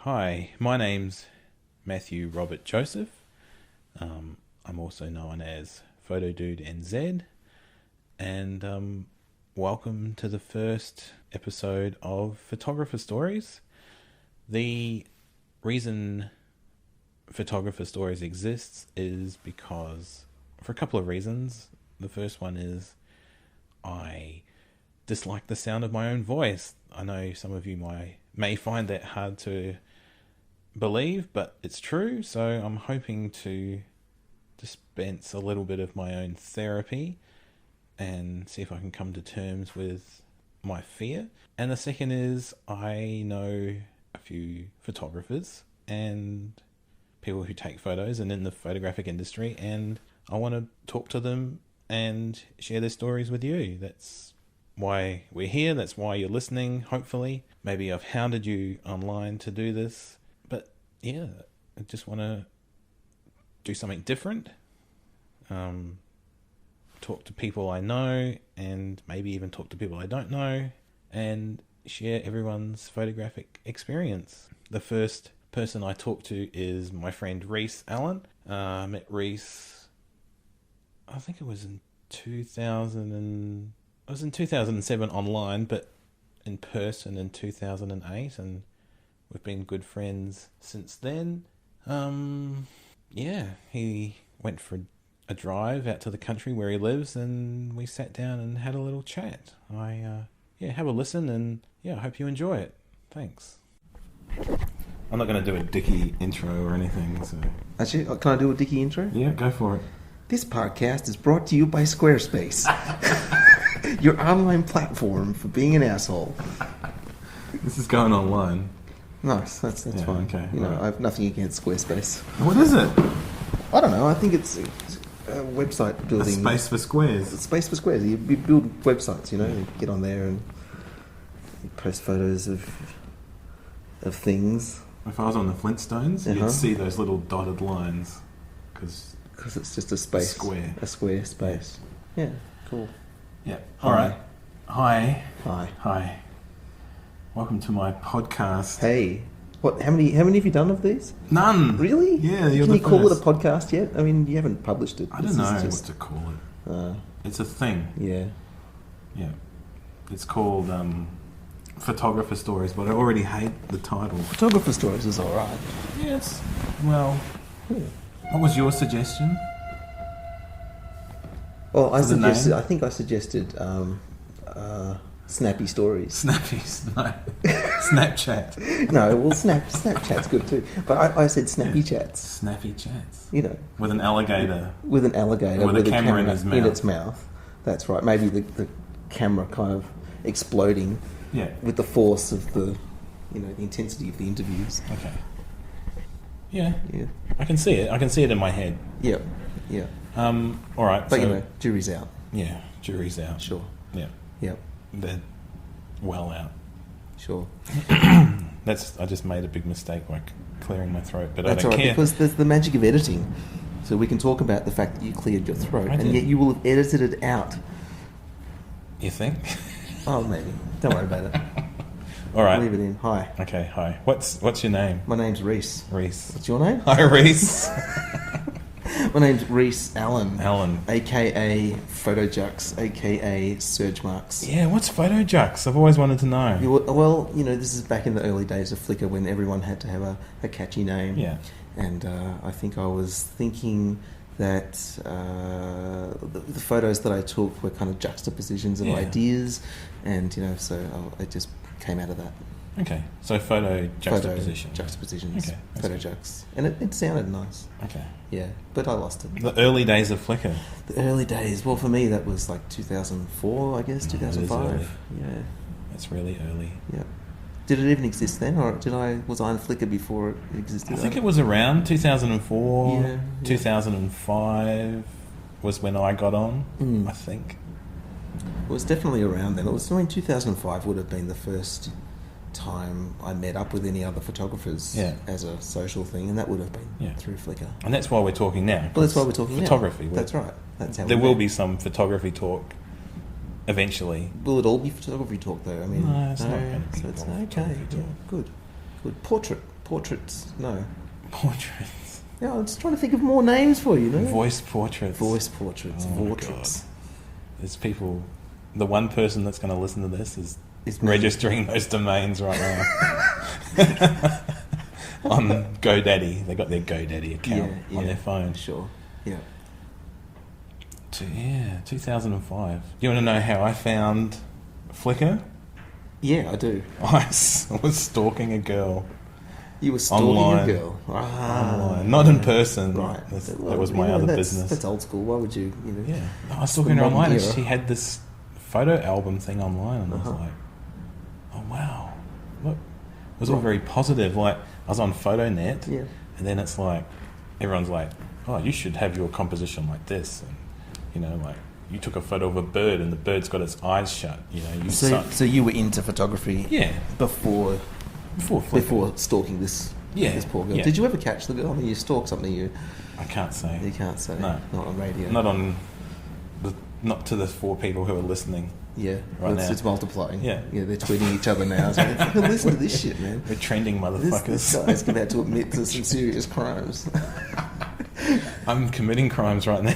Hi, my name's Matthew Robert Joseph. I'm also known as fotodudenz, and welcome to the first episode of Photographer Stories. The reason Photographer Stories exists is because, for a couple of reasons. The first one is I dislike the sound of my own voice. I know some of you may find that hard to believe, but it's true. So I'm hoping to dispense a little bit of my own therapy and see if I can come to terms with my fear. And the second is I know a few photographers and people who take photos and in the photographic industry, and I want to talk to them and share their stories with you. That's why we're here. That's why you're listening, hopefully. Maybe I've hounded you online to do this. But yeah, I just want to do something different. Talk to people I know and maybe even talk to people I don't know and share everyone's photographic experience. The first person I talked to is my friend Rhys Allen. I met Rhys, I think it was in 2007 online, but in person in 2008, and we've been good friends since then. He went for a drive out to the country where he lives, and we sat down and had a little chat. Have a listen, and I hope you enjoy it. Thanks. I'm not going to do a Dickie intro or anything, so... Actually, can I do a Dickie intro? Yeah, go for it. This podcast is brought to you by Squarespace, your online platform for being an asshole. This is going online. Nice, that's fine. Okay, I have nothing against Squarespace. What is it? I don't know. I think it's a website building. A space for squares. A space for squares. You build websites. You get on there and you post photos of things. If I was on the Flintstones, you'd see those little dotted lines, because it's just a space. A square space. Yeah, cool. Yeah. All right. Hi. Hi. Welcome to my podcast. Hey. What? How many have you done of these? None. Really? Yeah. Can you call it a podcast yet? I mean, you haven't published it. I don't know what to call it. It's a thing. Yeah. Yeah. It's called Photographer Stories, but I already hate the title. Photographer Stories is all right. Yes. Well. Yeah. What was your suggestion? Well, I suggested Snappy Stories. Snappies, no. Snapchat. No, well, Snapchat's good too. But I said Snappy Chats. Snappy Chats. With an alligator. With a camera in his mouth. In its mouth. That's right. Maybe the camera kind of exploding. Yeah. With the force of the intensity of the interviews. Okay. Yeah. I can see it. I can see it in my head. Yeah. All right. But jury's out. Yeah, jury's out. Sure. Yeah. Yep. They're well out. Sure. I just made a big mistake by clearing my throat, but that's I don't all right, care. because there's the magic of editing. So we can talk about the fact that you cleared your throat, and yet you will have edited it out. You think? Oh, maybe. Don't worry about it. All right. Leave it in. Hi. Okay, hi. What's your name? My name's Rhys. Rhys. What's your name? Hi, Rhys. My name's Rhys Allen. Allen. A.K.A. Photojux, A.K.A. Surge Marks. Yeah, what's Fotojux? I've always wanted to know. Well, this is back in the early days of Flickr when everyone had to have a catchy name. Yeah. And I think I was thinking that the photos that I took were kind of juxtapositions of ideas, and so it just came out of that. Okay, so photo juxtaposition. Juxtapositions. Okay, Photojux. And it sounded nice. Okay. Yeah, but I lost it. The early days of Flickr. The early days. Well, for me, that was like 2004, I guess, 2005. Yeah. That's really early. Yeah. Did it even exist then, or was I on Flickr before it existed? I think it was around 2004, yeah. 2005 was when I got on, I think. It was definitely around then. 2005 would have been the first time I met up with any other photographers as a social thing, and that would have been through Flickr. And that's why we're talking now. Well, that's why we're talking photography. Now. That's right. That's how there will be some photography talk eventually. Will it all be photography talk though? I mean, no, it's not going to be. So it's okay. Yeah, good. Portrait portraits. No. Portraits. Yeah, I'm just trying to think of more names for you. No? Voice portraits. Voice portraits. Oh my Portraits. God. There's people. The one person that's going to listen to this is It's me. registering those domains right now. On GoDaddy. They got their GoDaddy account on their phone. Sure. Yeah. 2005. Do you want to know how I found Flickr? Yeah, I do. I was stalking a girl You were stalking online. a girl. Online. Not in person. Right. That Well, was my you know, other that's, business. That's old school. Why would you, Yeah. I was the stalking her modern online and era. she had this photo album thing online and I was Uh-huh. like, oh wow. Look. It was all very positive. Like, I was on PhotoNet Yeah. and then it's like, everyone's like, oh, you should have your composition like this. And, like, you took a photo of a bird and the bird's got its eyes shut. So you were into photography Yeah. before Before stalking this poor girl. Yeah. Did you ever catch the girl? I mean, you stalk something you can't say. can't say. No. Not on radio. Not to the 4 people who are listening. Yeah, Right now. it's multiplying. Yeah. Yeah, they're tweeting each other now. So listen to this shit, man. We're trending This motherfuckers. guy's about to admit to some serious crimes. I'm committing crimes right now.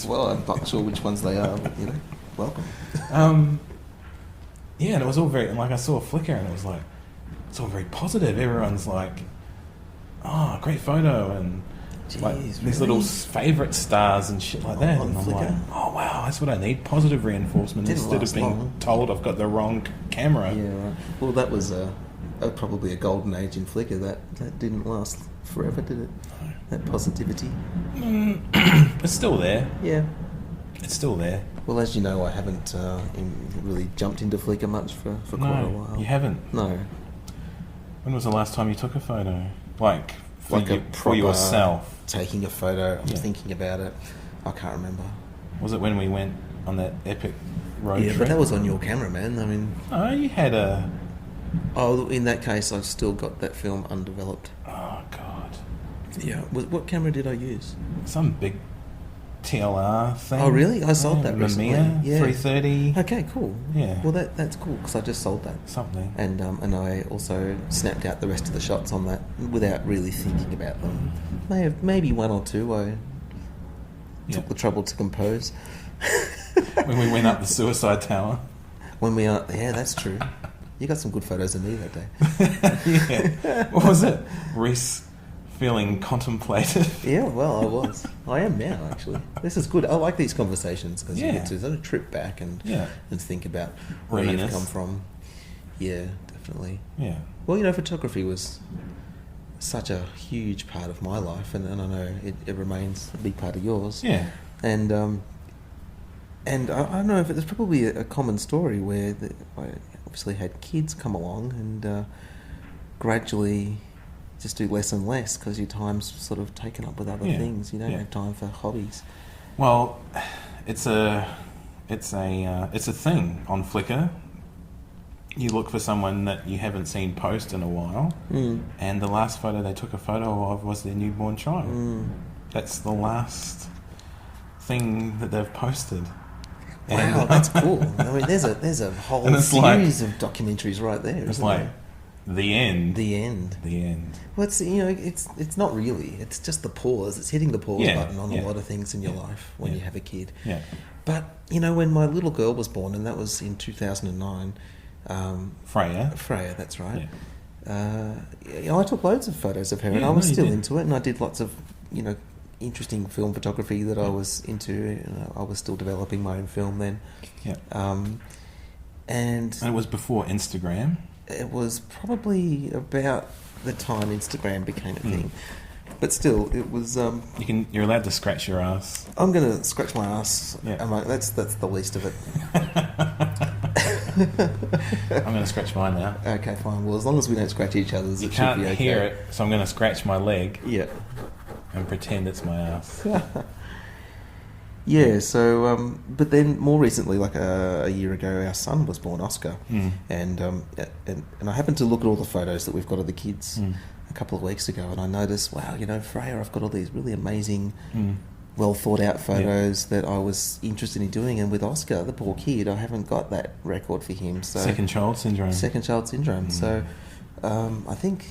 Well, I'm not sure which ones they are, but, welcome. Yeah, and it was all very, like I saw a Flickr and it was like, it's all very positive. Everyone's like, oh, great photo, and like Jeez, these really? little favourite stars and shit like that. On And I'm Flickr? like, oh wow, that's what I need, positive reinforcement Didn't instead of last being long. told I've got the wrong camera. Yeah, right. Well, that was probably a golden age in Flickr. That didn't last forever, did it? No. That positivity. It's still there. Yeah. It's still there. Well, as you know, I haven't really jumped into Flickr much for quite a No, while. you haven't. No. When was the last time you took a photo? Like for, Like a for proper yourself? Taking a photo. I'm Yeah. thinking about it. I can't remember. Was it when we went on that epic road Yeah, trip? but that was on your camera, man. I mean, Oh, you had a... oh, in that case, I've still got that film undeveloped. Oh, God. Yeah. What camera did I use? Some big TLR thing. Oh, really? I sold that recently. Mamiya, Yeah. 330. Okay, cool. Yeah. Well, that's cool because I just sold that. Something. And I also snapped out the rest of the shots on that without really thinking about them. Maybe one or two I took the trouble to compose. When we went up the suicide tower. When we are, yeah, that's true. You got some good photos of me that day. Yeah. What was it? Rhys feeling contemplative. Yeah, well, I was. I am now, actually. This is good. I like these conversations because you Yeah. get to sort of trip back and think about where you've Reminisce. come from. Yeah, definitely. Yeah. Well, photography was such a huge part of my life, and I know it remains a big part of yours. Yeah. And I don't know if there's probably a common story where I obviously had kids come along and gradually just do less and less because your time's sort of taken up with other things. You don't have time for hobbies. Well, it's a thing on Flickr. You look for someone that you haven't seen post in a while, and the last photo they took a photo of was their newborn child. That's the last thing that they've posted. Wow, that's cool. I mean, there's a whole And it's series of documentaries right there. It's isn't like there? the end. The end. The end. Well, it's not really. It's just the pause. It's hitting the pause button on a lot of things in your life when you have a kid. Yeah. But when my little girl was born, and that was in 2009. Freya, that's right. Yeah. I took loads of photos of her, and I was still into it, and I did lots of interesting film photography that I was into. I was still developing my own film then. Yeah. And it was before Instagram. it was probably about the time Instagram became a thing. But still, it was. You're allowed to scratch your ass. I'm gonna scratch my ass. Yeah. That's the least of it. I'm going to scratch mine now. Okay, fine. Well, as long as we don't scratch each other's, You it can't should be okay. hear it, so I'm going to scratch my leg Yeah. and pretend it's my ass. Yeah. So, but then more recently, like a year ago, our son was born, Oscar, and I happened to look at all the photos that we've got of the kids a couple of weeks ago, and I noticed, wow, Freya, I've got all these really amazing, well thought out photos that I was interested in doing, and with Oscar, the poor kid, I haven't got that record for him. So Second child syndrome. So I think